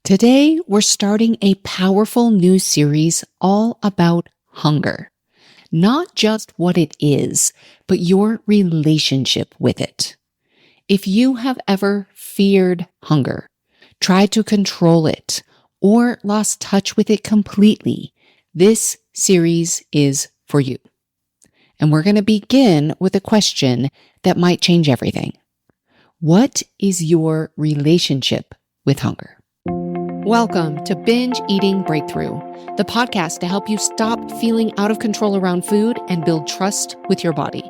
Today, we're starting a powerful new series all about hunger. Not just what it is, but your relationship with it. If you have ever feared hunger, tried to control it, or lost touch with it completely, this series is for you. And we're going to begin with a question that might change everything. What is your relationship with hunger? Welcome to Binge Eating Breakthrough, the podcast to help you stop feeling out of control around food and build trust with your body.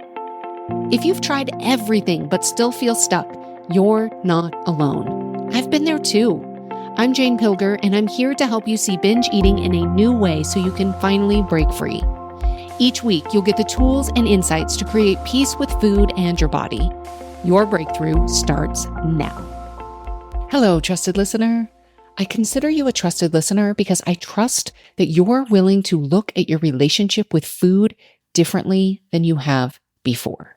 If you've tried everything but still feel stuck, you're not alone. I've been there too. I'm Jane Pilger, and I'm here to help you see binge eating in a new way so you can finally break free. Each week, you'll get the tools and insights to create peace with food and your body. Your breakthrough starts now. Hello, trusted listener. I consider you a trusted listener because I trust that you're willing to look at your relationship with food differently than you have before.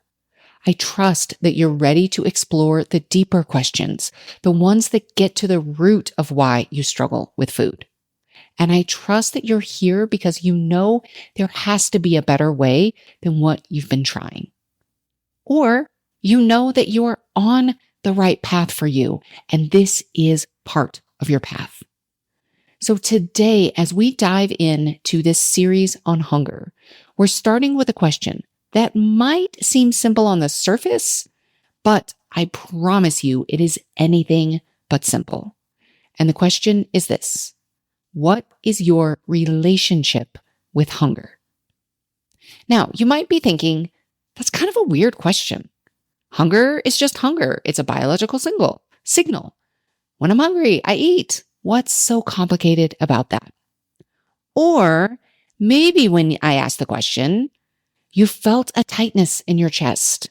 I trust that you're ready to explore the deeper questions, the ones that get to the root of why you struggle with food. And I trust that you're here because you know there has to be a better way than what you've been trying. Or you know that you're on the right path for you, and this is part of your path. So today, as we dive into this series on hunger, we're starting with a question that might seem simple on the surface, but I promise you it is anything but simple. And the question is this: what is your relationship with hunger? Now, you might be thinking, that's kind of a weird question. Hunger is just hunger. It's a biological signal. When I'm hungry, I eat. What's so complicated about that? Or maybe when I asked the question, you felt a tightness in your chest.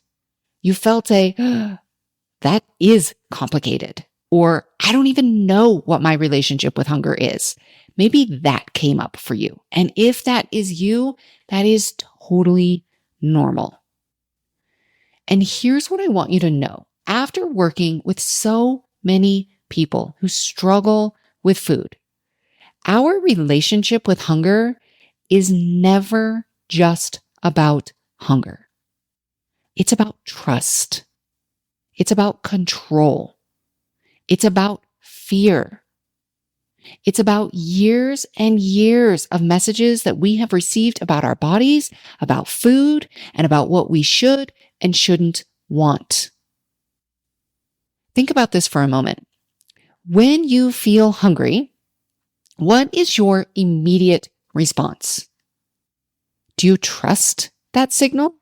You felt that is complicated. Or I don't even know what my relationship with hunger is. Maybe that came up for you. And if that is you, that is totally normal. And here's what I want you to know. After working with so many people who struggle with food, our relationship with hunger is never just about hunger. It's about trust. It's about control. It's about fear. It's about years and years of messages that we have received about our bodies, about food, and about what we should and shouldn't want. Think about this for a moment. When you feel hungry, what is your immediate response? Do you trust that signal?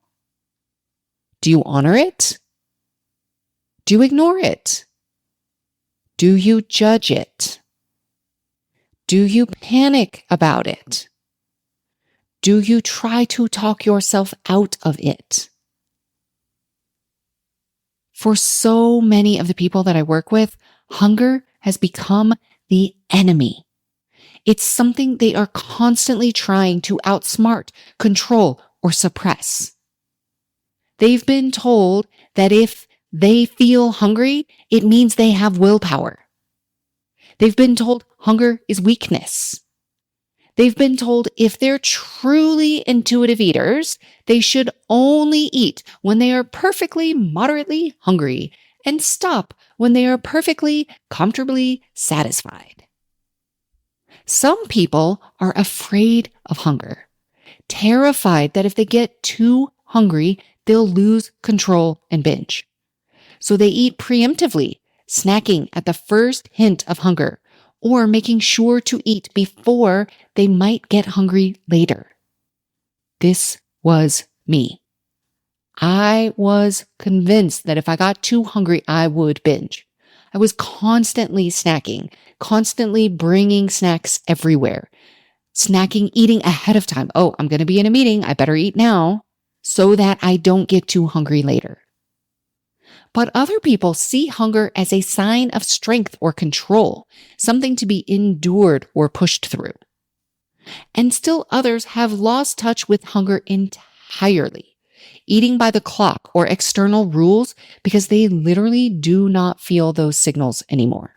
Do you honor it? Do you ignore it? Do you judge it? Do you panic about it? Do you try to talk yourself out of it? For so many of the people that I work with, hunger has become the enemy. It's something they are constantly trying to outsmart, control, or suppress. They've been told that if they feel hungry, it means they have willpower. They've been told hunger is weakness. They've been told if they're truly intuitive eaters, they should only eat when they are perfectly moderately hungry and stop when they are perfectly comfortably satisfied. Some people are afraid of hunger, terrified that if they get too hungry, they'll lose control and binge. So they eat preemptively, snacking at the first hint of hunger, or making sure to eat before they might get hungry later. This was me. I was convinced that if I got too hungry, I would binge. I was constantly snacking, constantly bringing snacks everywhere. Snacking, eating ahead of time. Oh, I'm going to be in a meeting. I better eat now so that I don't get too hungry later. But other people see hunger as a sign of strength or control, something to be endured or pushed through. And still others have lost touch with hunger entirely, eating by the clock or external rules because they literally do not feel those signals anymore.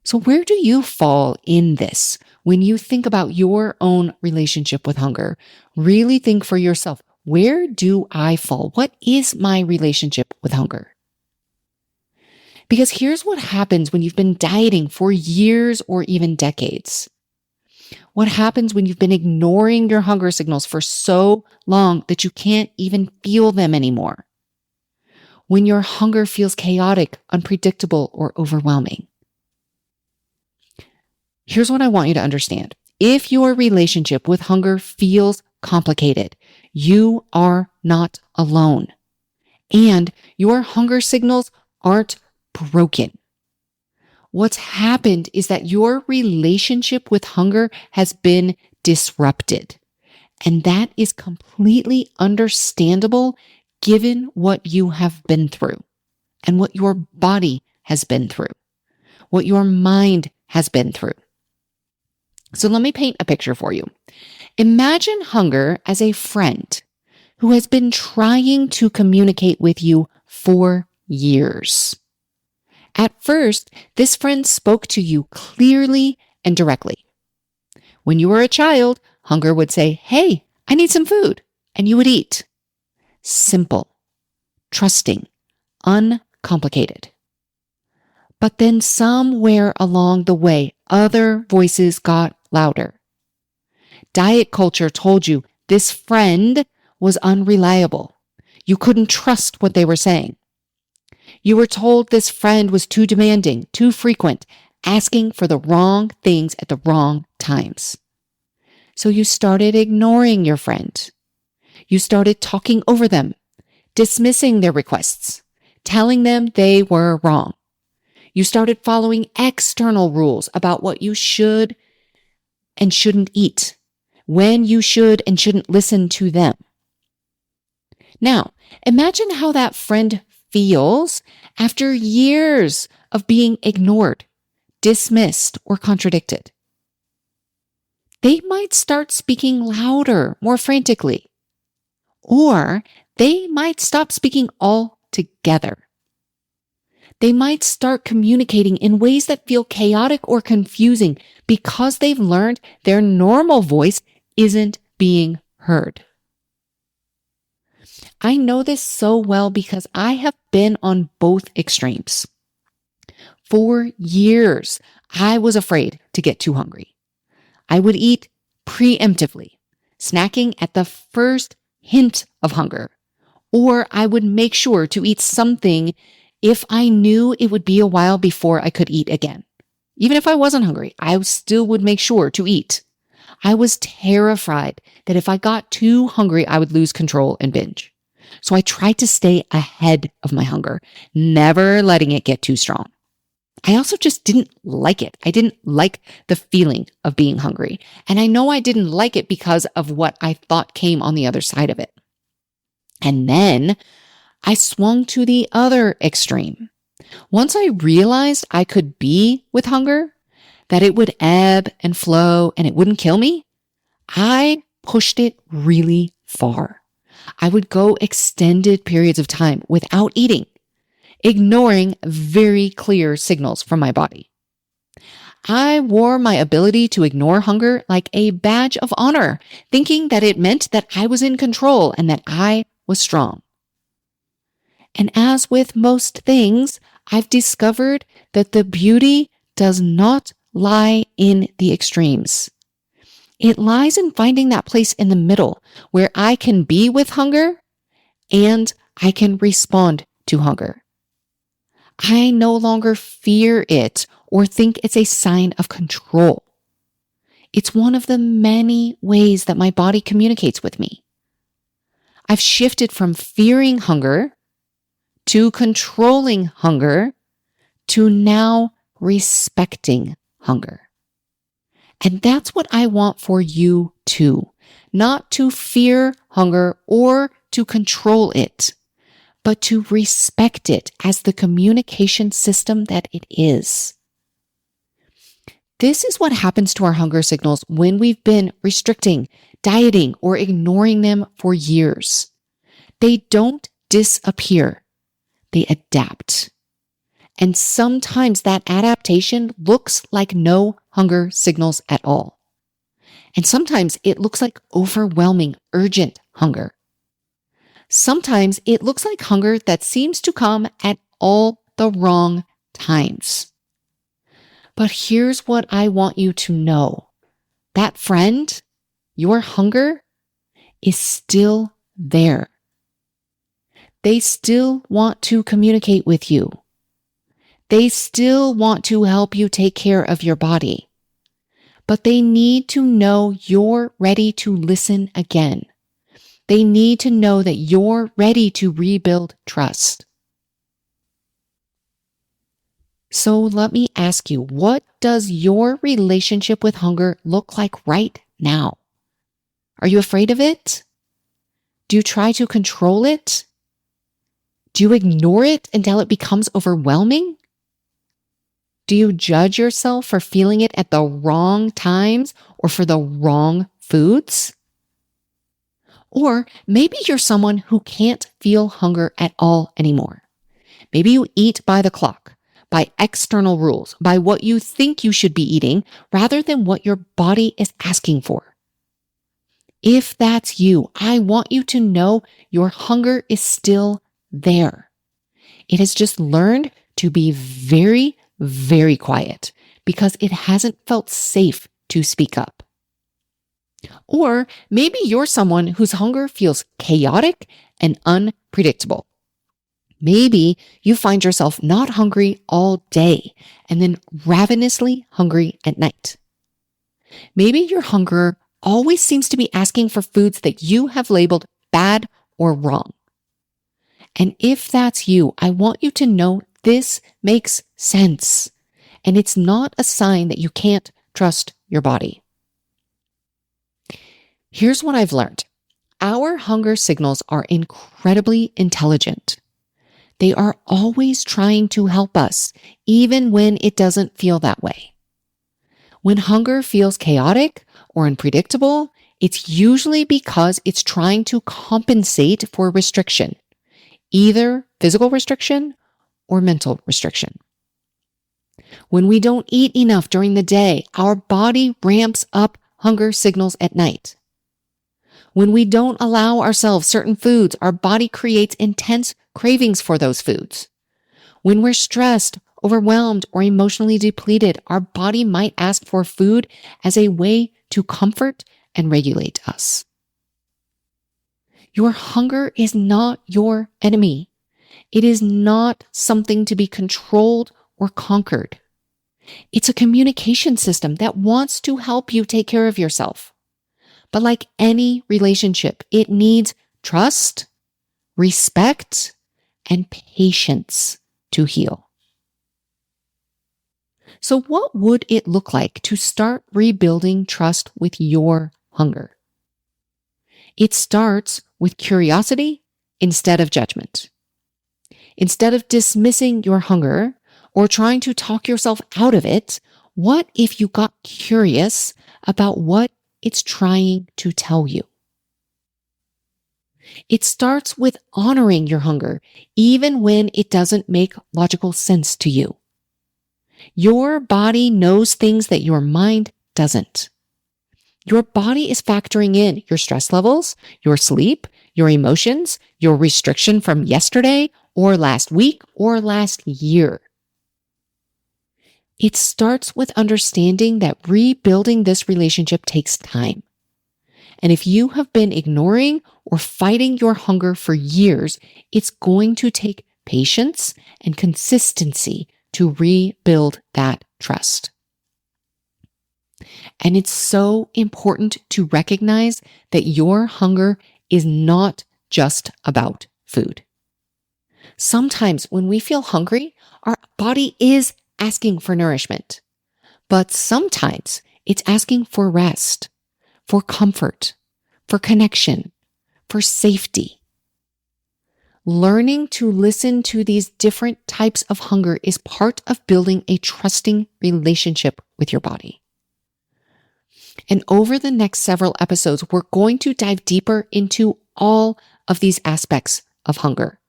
So where do you fall in this? When you think about your own relationship with hunger, really think for yourself, where do I fall? What is my relationship with hunger? Because here's what happens when you've been dieting for years or even decades. What happens when you've been ignoring your hunger signals for so long that you can't even feel them anymore? When your hunger feels chaotic, unpredictable, or overwhelming. Here's what I want you to understand. If your relationship with hunger feels complicated, you are not alone. And your hunger signals aren't broken. What's happened is that your relationship with hunger has been disrupted. And that is completely understandable given what you have been through and what your body has been through, what your mind has been through. So let me paint a picture for you. Imagine hunger as a friend who has been trying to communicate with you for years. At first, this friend spoke to you clearly and directly. When you were a child, hunger would say, "Hey, I need some food," and you would eat. Simple, trusting, uncomplicated. But then somewhere along the way, other voices got louder. Diet culture told you this friend was unreliable. You couldn't trust what they were saying. You were told this friend was too demanding, too frequent, asking for the wrong things at the wrong times. So you started ignoring your friend. You started talking over them, dismissing their requests, telling them they were wrong. You started following external rules about what you should and shouldn't eat, when you should and shouldn't listen to them. Now, imagine how that friend feels after years of being ignored, dismissed, or contradicted. They might start speaking louder, more frantically, or they might stop speaking altogether. They might start communicating in ways that feel chaotic or confusing because they've learned their normal voice isn't being heard. I know this so well because I have been on both extremes. For years, I was afraid to get too hungry. I would eat preemptively, snacking at the first hint of hunger, or I would make sure to eat something if I knew it would be a while before I could eat again. Even if I wasn't hungry, I still would make sure to eat. I was terrified that if I got too hungry, I would lose control and binge. So I tried to stay ahead of my hunger, never letting it get too strong. I also just didn't like it. I didn't like the feeling of being hungry. And I know I didn't like it because of what I thought came on the other side of it. And then I swung to the other extreme. Once I realized I could be with hunger, that it would ebb and flow and it wouldn't kill me, I pushed it really far. I would go extended periods of time without eating, ignoring very clear signals from my body. I wore my ability to ignore hunger like a badge of honor, thinking that it meant that I was in control and that I was strong. And as with most things, I've discovered that the beauty does not lie in the extremes. It lies in finding that place in the middle where I can be with hunger and I can respond to hunger. I no longer fear it or think it's a sign of control. It's one of the many ways that my body communicates with me. I've shifted from fearing hunger to controlling hunger to now respecting hunger. And that's what I want for you too. Not to fear hunger or to control it, but to respect it as the communication system that it is. This is what happens to our hunger signals when we've been restricting, dieting, or ignoring them for years. They don't disappear. They adapt. And sometimes that adaptation looks like no hunger signals at all. And sometimes it looks like overwhelming, urgent hunger. Sometimes it looks like hunger that seems to come at all the wrong times. But here's what I want you to know. That friend, your hunger, is still there. They still want to communicate with you. They still want to help you take care of your body. But they need to know you're ready to listen again. They need to know that you're ready to rebuild trust. So let me ask you, what does your relationship with hunger look like right now? Are you afraid of it? Do you try to control it? Do you ignore it until it becomes overwhelming? Do you judge yourself for feeling it at the wrong times or for the wrong foods? Or maybe you're someone who can't feel hunger at all anymore. Maybe you eat by the clock, by external rules, by what you think you should be eating rather than what your body is asking for. If that's you, I want you to know your hunger is still there. It has just learned to be very, very quiet because it hasn't felt safe to speak up. Or maybe you're someone whose hunger feels chaotic and unpredictable. Maybe you find yourself not hungry all day and then ravenously hungry at night. Maybe your hunger always seems to be asking for foods that you have labeled bad or wrong. And if that's you, I want you to know this makes sense. And it's not a sign that you can't trust your body. Here's what I've learned. Our hunger signals are incredibly intelligent. They are always trying to help us, even when it doesn't feel that way. When hunger feels chaotic or unpredictable, it's usually because it's trying to compensate for restriction, either physical restriction or mental restriction. When we don't eat enough during the day, our body ramps up hunger signals at night. When we don't allow ourselves certain foods, our body creates intense cravings for those foods. When we're stressed, overwhelmed, or emotionally depleted, our body might ask for food as a way to comfort and regulate us. Your hunger is not your enemy. It is not something to be controlled or conquered. It's a communication system that wants to help you take care of yourself. But like any relationship, it needs trust, respect, and patience to heal. So what would it look like to start rebuilding trust with your hunger? It starts with curiosity instead of judgment. Instead of dismissing your hunger or trying to talk yourself out of it, what if you got curious about what it's trying to tell you? It starts with honoring your hunger, even when it doesn't make logical sense to you. Your body knows things that your mind doesn't. Your body is factoring in your stress levels, your sleep, your emotions, your restriction from yesterday or last week or last year. It starts with understanding that rebuilding this relationship takes time. And if you have been ignoring or fighting your hunger for years, it's going to take patience and consistency to rebuild that trust. And it's so important to recognize that your hunger is not just about food. Sometimes when we feel hungry, our body is asking for nourishment, but sometimes it's asking for rest, for comfort, for connection, for safety. Learning to listen to these different types of hunger is part of building a trusting relationship with your body. And over the next several episodes, we're going to dive deeper into all of these aspects of hunger.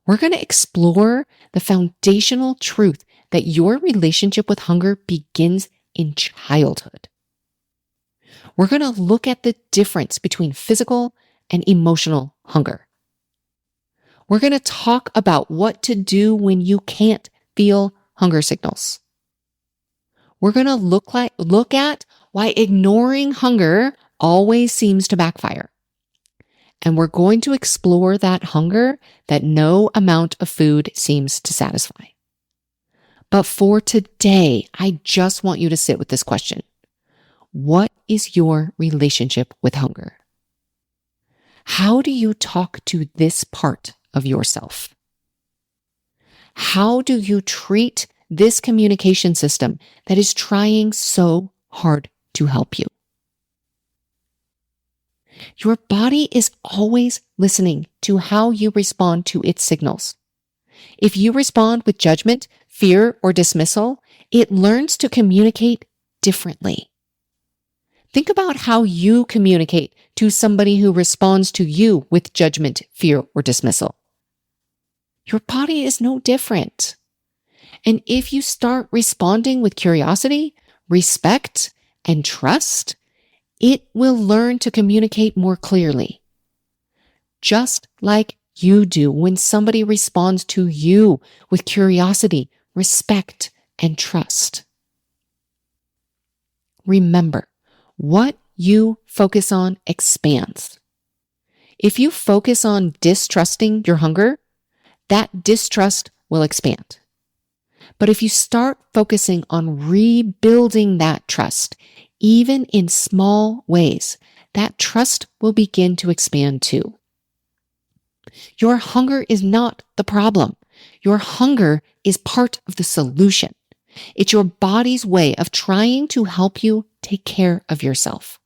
We're going to explore the foundational truth that your relationship with hunger begins in childhood. We're going to look at the difference between physical and emotional hunger. We're going to talk about what to do when you can't feel hunger signals. We're going to look at why ignoring hunger always seems to backfire. And we're going to explore that hunger that no amount of food seems to satisfy. But for today, I just want you to sit with this question. What is your relationship with hunger? How do you talk to this part of yourself? How do you treat this communication system that is trying so hard to help you? Your body is always listening to how you respond to its signals. If you respond with judgment, fear, or dismissal, it learns to communicate differently. Think about how you communicate to somebody who responds to you with judgment, fear, or dismissal. Your body is no different. And if you start responding with curiosity, respect, and trust, it will learn to communicate more clearly. Just like you do when somebody responds to you with curiosity, respect, and trust. Remember, what you focus on expands. If you focus on distrusting your hunger, that distrust will expand. But if you start focusing on rebuilding that trust, even in small ways, that trust will begin to expand too. Your hunger is not the problem. Your hunger is part of the solution. It's your body's way of trying to help you take care of yourself.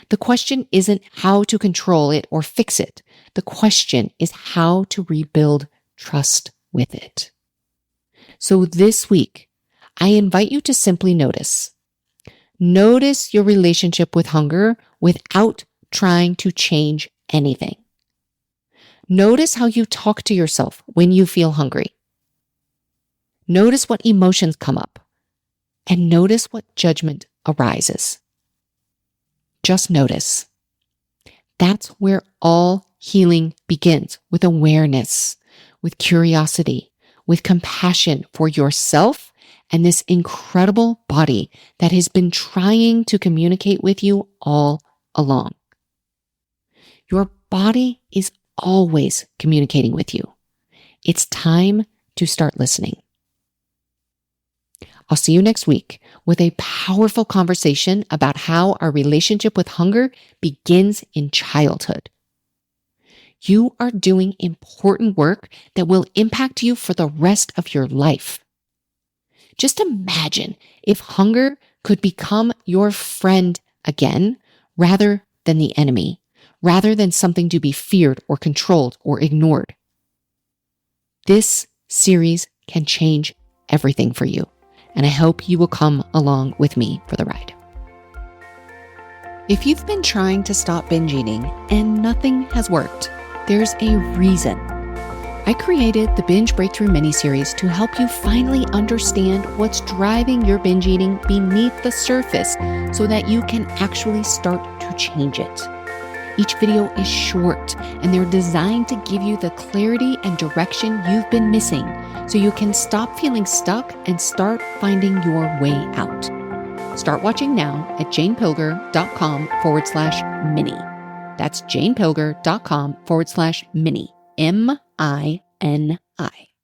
The question isn't how to control it or fix it. The question is how to rebuild trust with it. So this week, I invite you to simply notice. Notice your relationship with hunger without trying to change anything. Notice how you talk to yourself when you feel hungry. Notice what emotions come up, and notice what judgment arises. Just notice. That's where all healing begins, with awareness, with curiosity, with compassion for yourself and this incredible body that has been trying to communicate with you all along. Your body is always communicating with you. It's time to start listening. I'll see you next week with a powerful conversation about how our relationship with hunger begins in childhood. You are doing important work that will impact you for the rest of your life. Just imagine if hunger could become your friend again, rather than the enemy, rather than something to be feared or controlled or ignored. This series can change everything for you, and I hope you will come along with me for the ride. If you've been trying to stop binge eating and nothing has worked, there's a reason. I created the Binge Breakthrough mini-series to help you finally understand what's driving your binge eating beneath the surface so that you can actually start to change it. Each video is short and they're designed to give you the clarity and direction you've been missing so you can stop feeling stuck and start finding your way out. Start watching now at janepilger.com/mini. That's janepilger.com/mini. MINI.